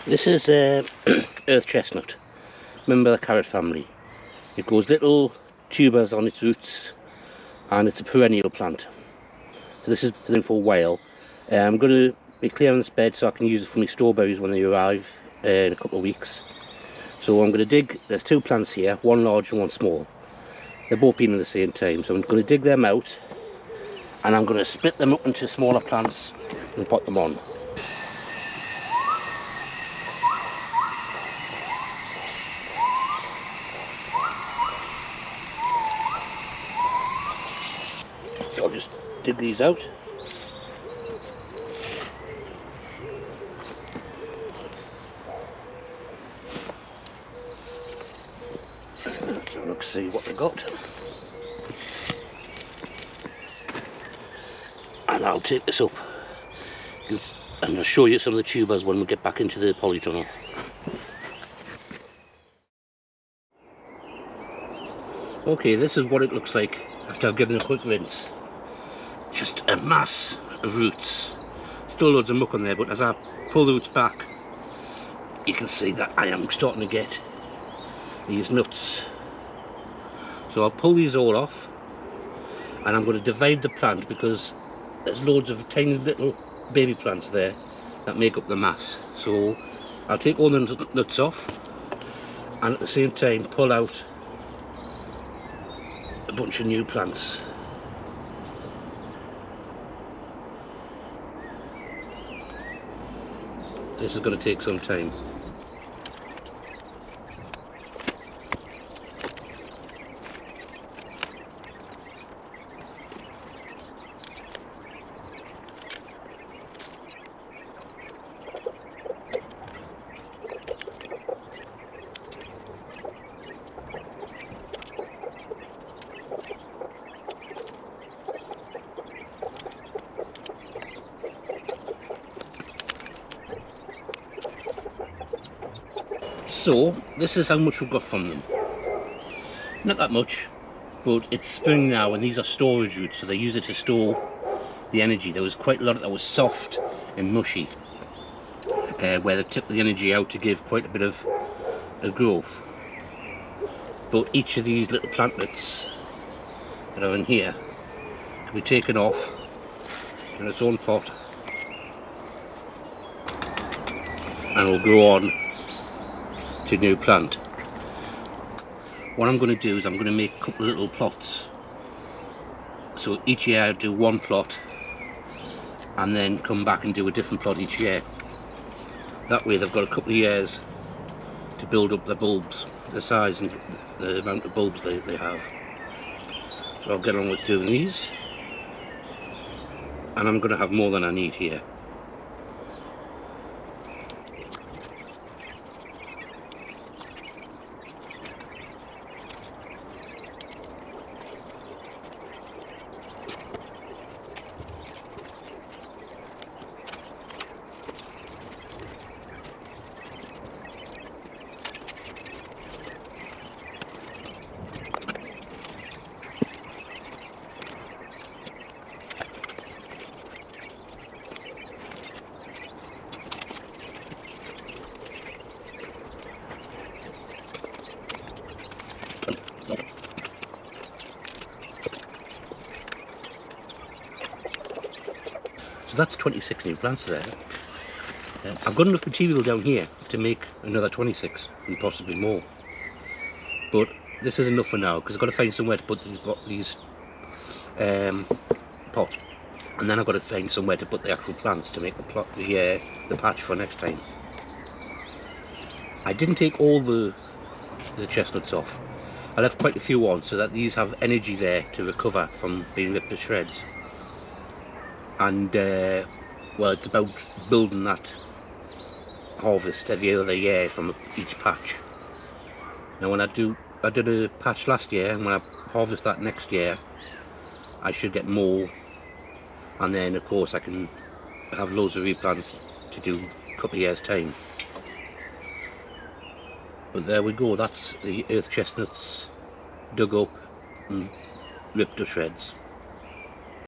This is earth chestnut, member of the carrot family. It grows little tubers on its roots and it's a perennial plant. So this is in for a while. I'm going to be clearing this bed so I can use it for my strawberries when they arrive in a couple of weeks. So I'm going to dig, there's two plants here, one large and one small. They're both been at the same time, so I'm going to dig them out and I'm going to split them up into smaller plants and pot them on. So I'll just dig these out. So let's see what they got. And I'll take this up and I'll show you some of the tubers when we get back into the polytunnel. Okay, this is what it looks like after I've given it a quick rinse. Just a mass of roots. Still loads of muck on there, but as I pull the roots back, you can see that I am starting to get these nuts. So I'll pull these all off and I'm going to divide the plant because there's loads of tiny little baby plants there that make up the mass. So I'll take all the nuts off and at the same time pull out a bunch of new plants. This is going to take some time. So this is how much we've got from them. Not that much, but it's spring now and these are storage roots, so they use it to store the energy. There was quite a lot that was soft and mushy, where they took the energy out to give quite a bit of growth. But each of these little plantlets that are in here can be taken off in its own pot and will grow on to a new plant. What I'm going to do is I'm going to make a couple of little plots. So each year I do one plot and then come back and do a different plot each year. That way they've got a couple of years to build up the bulbs, the size and the amount of bulbs they have. So I'll get on with doing these and I'm going to have more than I need here. So that's 26 new plants there. I've got enough material down here to make another 26 and possibly more. But this is enough for now because I've got to find somewhere to put these pots. And then I've got to find somewhere to put the actual plants to make the patch for next time. I didn't take all the chestnuts off. I left quite a few on so that these have energy there to recover from being ripped to shreds. And well, it's about building that harvest every other year from each patch. Now when I did a patch last year, and when I harvest that next year I should get more, and then of course I can have loads of replants to do a couple of years time. But there we go, that's the earth chestnuts dug up and ripped to shreds.